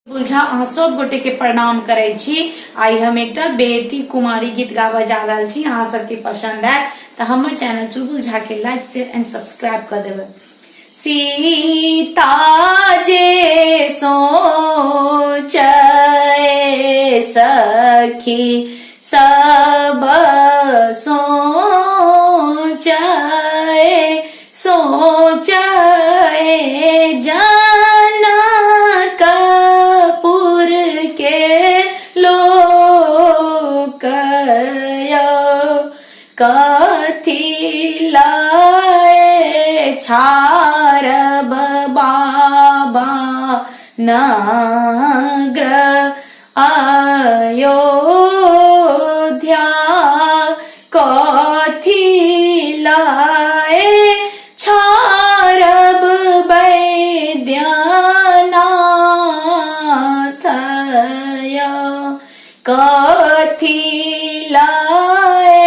बुझा अहाँ सब गोटे के प्रणाम करे छी। आई हम एकटा बेटी कुमारी गीत गावा जा रहल छी। अहाँ सबके पसंद आए तो हमर चैनल चुलबुल झा के लाइक शेयर एंड सब्सक्राइब कर देबै। सीता जे सोचै सखी सब सोचै सोचै जनकपुर के लोक कथी लाए छारब बाबा नगर अयोध्या कथी लाए छारब वैद्यनाथ कथी लाए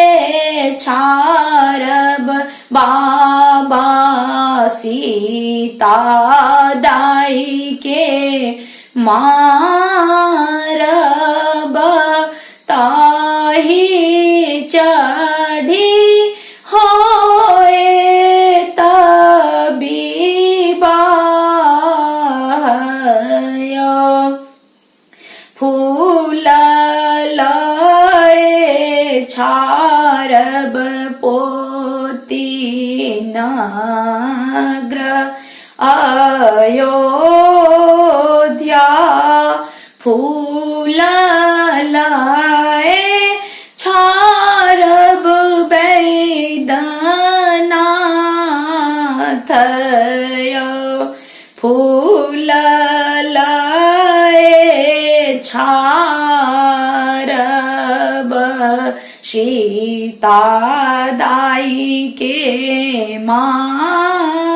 छारब बाबा सीता दाई के मारब ताही चढ़ी होए तबीबायो फूल लाए छारब पोती नगर अयोध्या फूल लाए छारब वैद्यनाथ फूल लाए छारब सीता दाई के मारब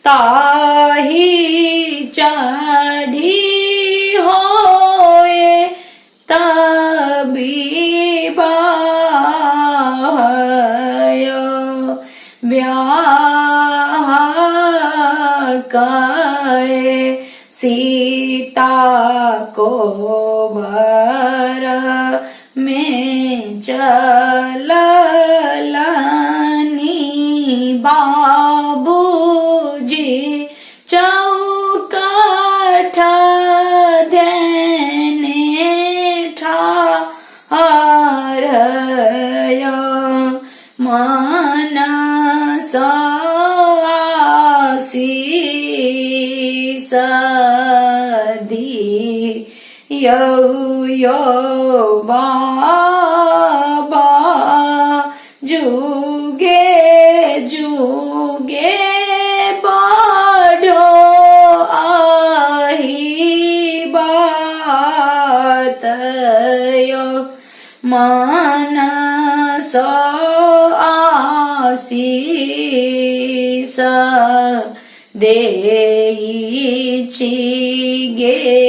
ताही चढ़ी होए तबीबायो ब्याह कए सीता को वर में चललनी बाबूजी चौकठ देने ठारयो मन आशीष यो बाबा जुगे जुगे बड़ो आही बात यो मन आशीष देई छी गे